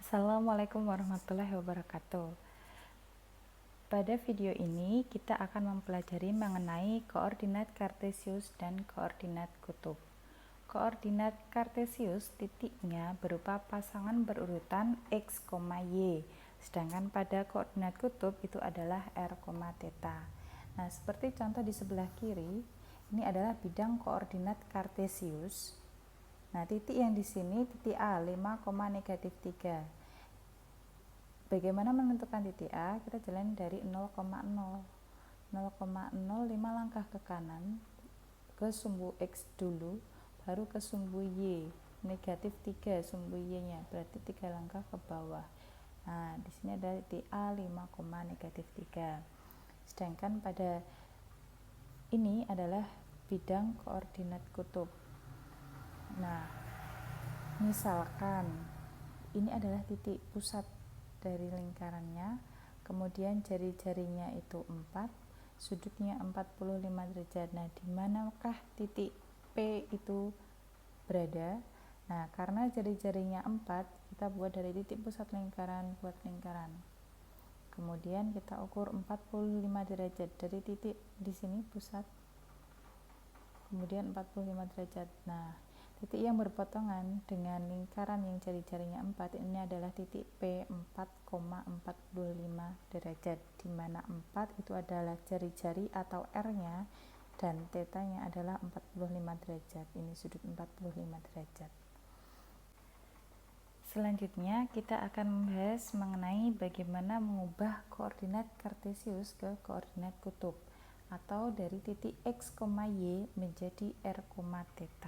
Assalamualaikum warahmatullahi wabarakatuh. Pada video ini kita akan mempelajari mengenai koordinat kartesius dan koordinat kutub. Koordinat kartesius titiknya berupa pasangan berurutan x, y, sedangkan pada koordinat kutub itu adalah r, theta. Nah, seperti contoh di sebelah kiri, ini adalah bidang koordinat kartesius. Nah, titik yang di sini titik A 5,-3. Bagaimana menentukan titik A? Kita jalan dari 0,0. 0,05 langkah ke kanan ke sumbu X dulu, baru ke sumbu Y. -3 sumbu Y-nya, berarti 3 langkah ke bawah. Nah, di sini ada titik A 5,-3. Sedangkan pada ini adalah bidang koordinat kutub. Nah, misalkan ini adalah titik pusat dari lingkarannya, kemudian jari-jarinya itu 4, sudutnya 45 derajat. Nah, di manakah titik P itu berada? Nah, karena jari-jarinya 4, kita buat dari titik pusat lingkaran buat lingkaran. Kemudian kita ukur 45 derajat dari titik di sini pusat. Kemudian 45 derajat. Nah, titik yang berpotongan dengan lingkaran yang jari-jarinya 4 ini adalah titik P 4,45 derajat, di mana 4 itu adalah jari-jari atau R-nya dan θ-nya adalah 45 derajat. Ini sudut 45 derajat. Selanjutnya kita akan membahas mengenai bagaimana mengubah koordinat kartesius ke koordinat kutub atau dari titik x, y menjadi r, θ.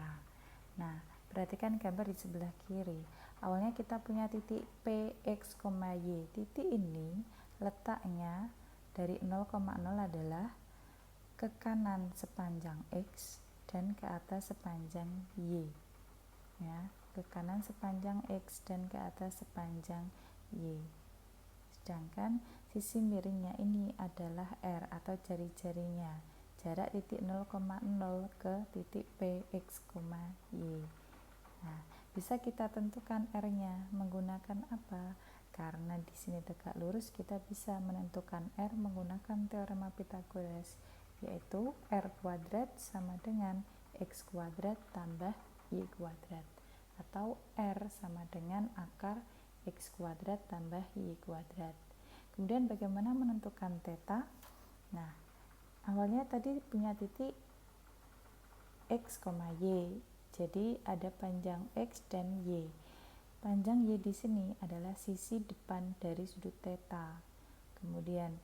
Nah, perhatikan gambar di sebelah kiri. Awalnya kita punya titik P, x, y. Titik ini letaknya dari 0,0 adalah ke kanan sepanjang x dan ke atas sepanjang y. Ya, ke kanan sepanjang x dan ke atas sepanjang y. Sedangkan sisi miringnya ini adalah r atau jari-jarinya, jarak titik 0,0 ke titik P, x, y. Nah, bisa kita tentukan r-nya menggunakan apa? Karena di sini tegak lurus, kita bisa menentukan r menggunakan teorema Pythagoras, yaitu r kuadrat sama dengan x kuadrat tambah y kuadrat, atau r sama dengan akar x kuadrat tambah y kuadrat. Kemudian bagaimana menentukan θ? Nah, awalnya tadi punya titik x, y. Jadi ada panjang x dan y. Panjang y di sini adalah sisi depan dari sudut θ. Kemudian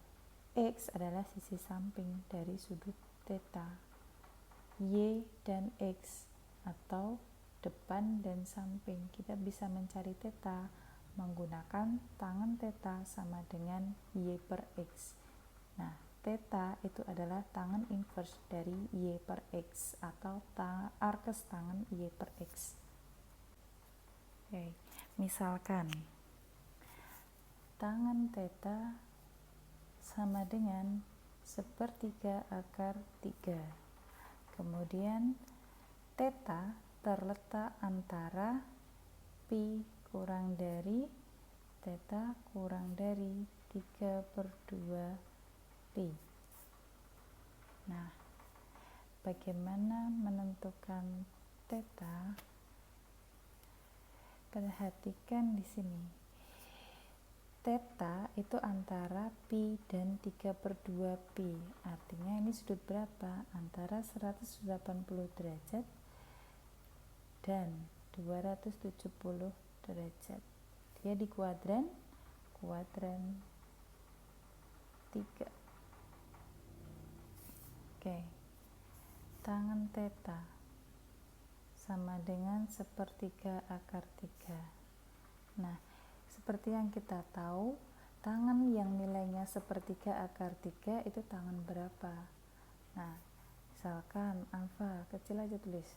x adalah sisi samping dari sudut θ. Y dan x atau depan dan samping. Kita bisa mencari θ menggunakan tangen θ sama dengan y per x. Nah, θ itu adalah tangen inverse dari y per x atau arkes tangen y per x. Oke, misalkan tangen θ sama dengan 1/3 akar 3. Kemudian θ terletak antara pi kurang dari θ kurang dari 3/2 pi. Nah, bagaimana menentukan θ? Perhatikan di sini. Θ itu antara pi dan 3/2 pi. Artinya ini sudut berapa? Antara 180 derajat dan 270 derajat. Dia di kuadran 3. Oke. Tangen θ sama dengan 1/3 akar 3. Nah, seperti yang kita tahu, tangen yang nilainya 1/3 akar 3 itu tangen berapa? Nah, misalkan alfa, kecil aja tulis.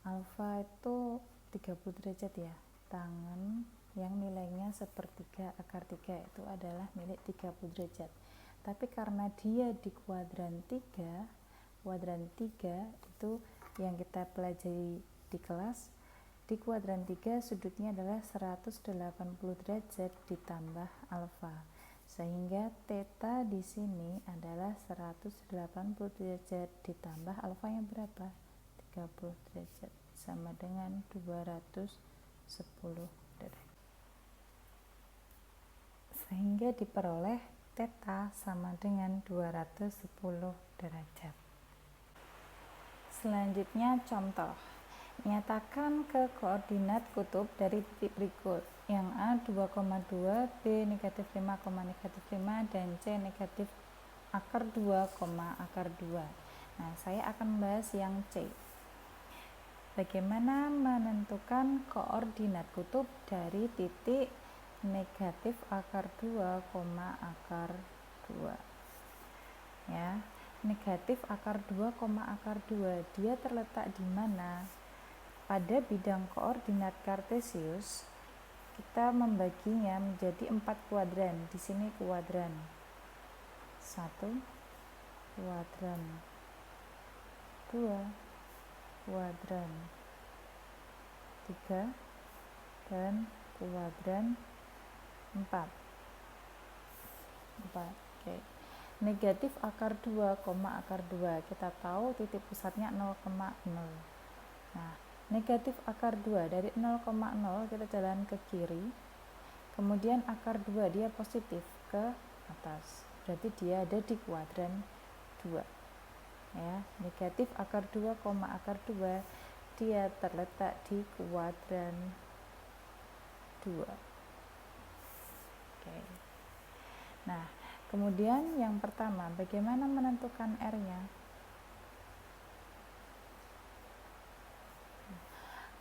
Alfa itu 30 derajat ya. Tangen yang nilainya 1/3 akar 3 itu adalah milik 30 derajat. Tapi karena dia di kuadran 3 itu yang kita pelajari di kelas, di kuadran 3 sudutnya adalah 180 derajat ditambah alfa. Sehingga theta di sini adalah 180 derajat ditambah alfanya berapa? 30 derajat sama dengan 210 derajat. Sehingga diperoleh theta sama dengan 210 derajat. Selanjutnya contoh. Nyatakan ke koordinat kutub dari titik berikut, yang A 2,2, B negatif 5, negatif 5, dan C negatif akar 2, akar 2. Nah, saya akan membahas yang C. Bagaimana menentukan koordinat kutub dari titik negatif akar 2, akar 2. Ya, negatif akar 2, akar 2, dia terletak di mana? Pada bidang koordinat kartesius, kita membaginya menjadi 4 kuadran. Di sini kuadran 1, kuadran 2, kuadran 3, dan kuadran 4. Oke. Negatif akar 2, akar 2. Kita tahu titik pusatnya 0,0. Nah, negatif akar 2 dari 0,0 kita jalan ke kiri, kemudian akar 2 dia positif ke atas, berarti dia ada di kuadran 2. Ya, negatif akar 2, akar 2 dia terletak di kuadran 2. Oke. Nah, kemudian yang pertama, bagaimana menentukan R-nya?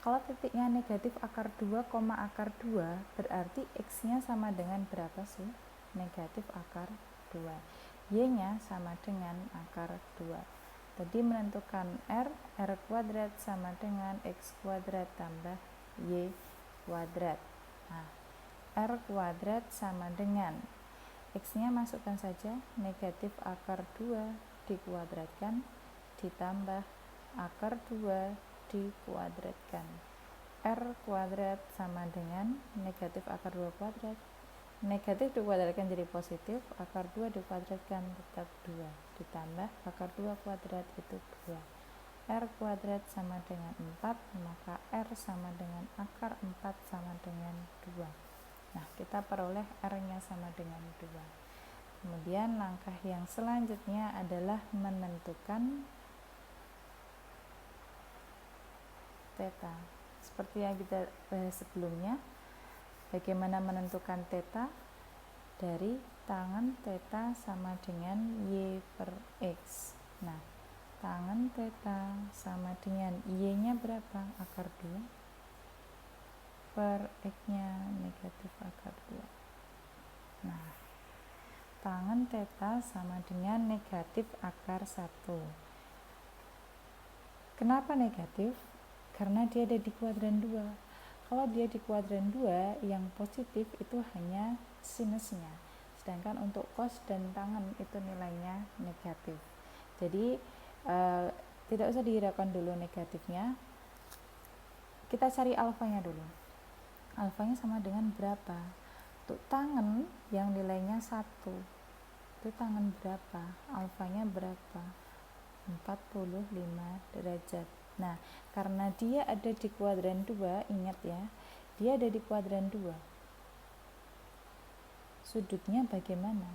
Kalau titiknya negatif akar 2, akar 2, berarti X-nya sama dengan berapa sih? Negatif akar 2. Y-nya sama dengan akar 2. Tadi menentukan R kuadrat sama dengan X kuadrat tambah Y kuadrat. Nah, R kuadrat sama dengan X-nya masukkan saja, negatif akar 2 dikuadratkan ditambah akar 2 dikuadratkan. R kuadrat sama dengan negatif akar 2 kuadrat. Negatif dikuadratkan jadi positif, akar 2 dikuadratkan tetap 2, ditambah akar 2 kuadrat itu 2. R kuadrat sama dengan 4, maka R sama dengan akar 4 sama dengan 2. Nah, kita peroleh R-nya sama dengan 2. Kemudian langkah yang selanjutnya adalah menentukan theta. Seperti yang kita bahas sebelumnya, bagaimana menentukan theta? Dari tangen theta sama dengan Y per X. Nah, tangen theta sama dengan Y-nya berapa? Akar 2 per X-nya negatif akar 2. Nah, tangen theta sama dengan negatif akar 1. Kenapa negatif? Karena dia ada di kuadran 2. Kalau dia di kuadran 2, yang positif itu hanya sinusnya. Sedangkan untuk cos dan tangen itu nilainya negatif. Jadi tidak usah dihiraukan dulu negatifnya. Kita cari alfanya dulu. Alfanya sama dengan berapa? Untuk tangen yang nilainya 1. Itu tangen berapa? Alfanya berapa? 45 derajat. Nah, karena dia ada di kuadran 2, ingat ya, dia ada di kuadran 2. Sudutnya bagaimana?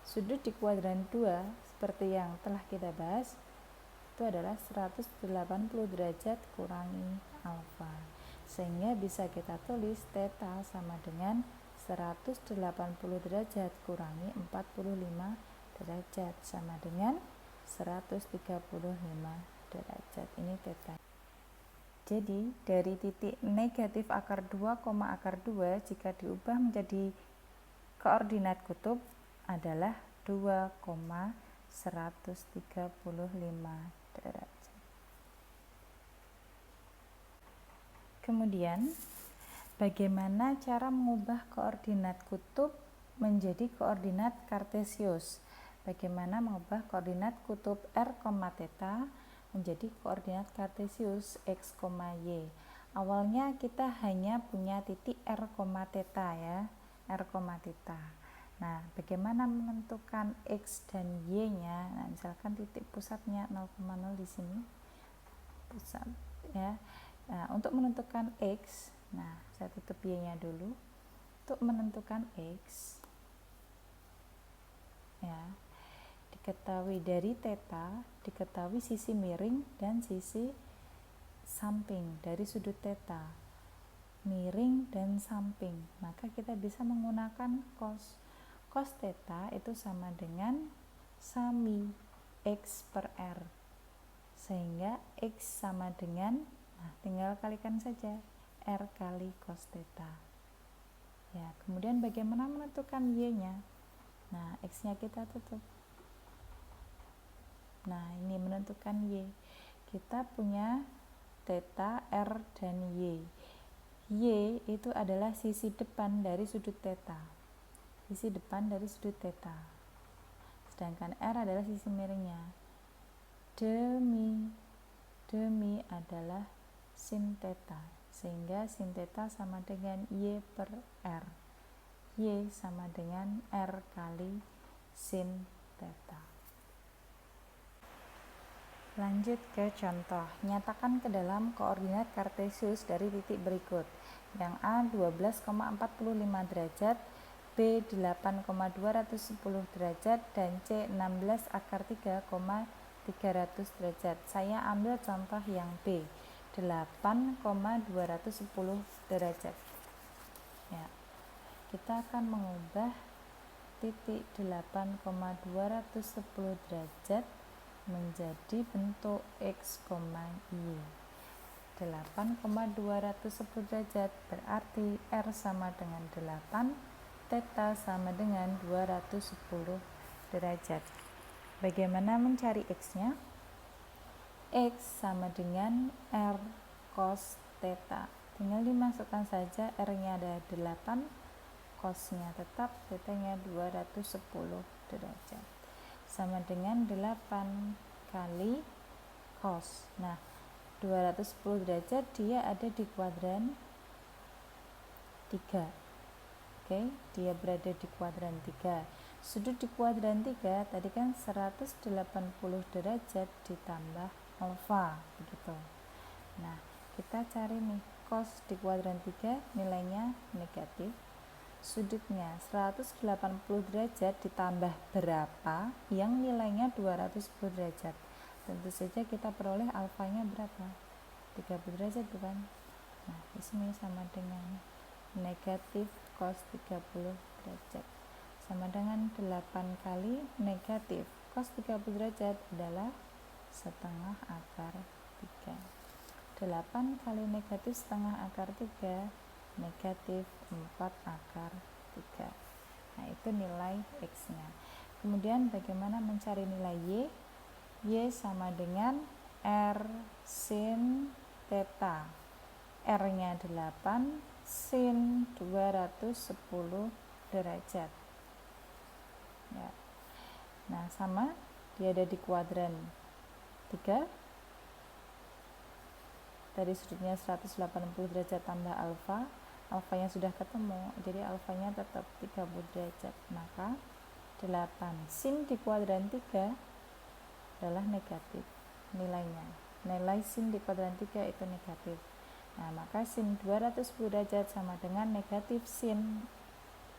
Sudut di kuadran 2, seperti yang telah kita bahas, itu adalah 180 derajat kurangi alfa. Sehingga bisa kita tulis theta sama dengan 180 derajat kurangi 45 derajat sama dengan 135 derajat. Ini theta. Jadi dari titik negatif akar 2, akar 2 jika diubah menjadi koordinat kutub adalah 2,135 derajat. Kemudian bagaimana cara mengubah koordinat kutub menjadi koordinat kartesius? Bagaimana mengubah koordinat kutub R, theta menjadi koordinat kartesius X, Y. Awalnya kita hanya punya titik r, theta ya, r, theta. Nah, bagaimana menentukan x dan y nya? Nah, misalkan titik pusatnya 0,0 di sini, pusat ya. Nah, untuk menentukan x, nah saya tutup y nya dulu. Untuk menentukan x ya, diketahui dari theta, diketahui sisi miring dan sisi samping dari sudut theta, miring dan samping, maka kita bisa menggunakan cos. Cos theta itu sama dengan sami x per r, sehingga x sama dengan, nah tinggal kalikan saja r kali cos theta ya. Kemudian bagaimana menentukan y nya? Nah, x nya kita tutup. Nah, ini menentukan y, kita punya theta, r, dan y. Y itu adalah sisi depan dari sudut theta, sisi depan dari sudut theta, sedangkan r adalah sisi miringnya. Demi adalah sin theta, sehingga sin theta sama dengan y per r. Y sama dengan r kali sin theta. Lanjut ke contoh. Nyatakan ke dalam koordinat kartesius dari titik berikut. Yang A 12,45 derajat, B 8,210 derajat, dan C 16 akar 3,300 derajat. Saya ambil contoh yang B, 8,210 derajat. Ya, kita akan mengubah titik 8,210 derajat menjadi bentuk x, y. 8,210 derajat berarti r sama dengan 8, theta sama dengan 210 derajat. Bagaimana mencari x nya? X sama dengan r cos theta, tinggal dimasukkan saja, r nya ada 8, cos nya tetap, theta nya 210 derajat, sama dengan 8 kali cos. Nah, 210 derajat dia ada di kuadran 3. Oke, dia berada di kuadran 3. Sudut di kuadran 3 tadi kan 180 derajat ditambah alfa, begitu. Nah, kita cari nih cos di kuadran 3 nilainya negatif. Sudutnya 180 derajat ditambah berapa yang nilainya 210 derajat. Tentu saja kita peroleh alfanya berapa? 30 derajat, bukan? Nah, di sini sama dengan negatif cos 30 derajat, sama dengan 8 kali negatif cos 30 derajat adalah setengah akar 3. 8 kali negatif setengah akar 3, negatif 4 akar 3. Nah, itu nilai x nya. Kemudian bagaimana mencari nilai y? Y sama dengan r sin theta, r nya 8, sin 210 derajat ya. Nah, sama, dia ada di kuadran 3, dari sudutnya 180 derajat tambah alfa, alfanya sudah ketemu, jadi alfanya tetap 30 derajat, maka 8 sin di kuadran 3 adalah negatif nilainya. Nilai sin di kuadran 3 itu negatif. Nah, maka sin 210 derajat sama dengan negatif sin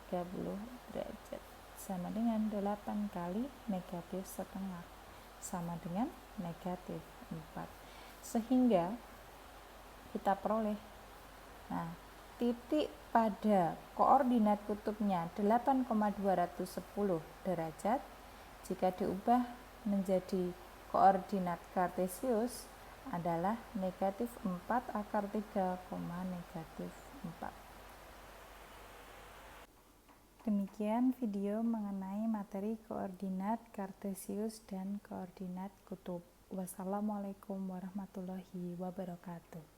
30 derajat, sama dengan 8 kali negatif setengah, sama dengan negatif 4. Sehingga kita peroleh, nah, titik pada koordinat kutubnya 8,210 derajat jika diubah menjadi koordinat kartesius adalah negatif 4 akar 3, negatif 4. Demikian video mengenai materi koordinat kartesius dan koordinat kutub. Wassalamualaikum warahmatullahi wabarakatuh.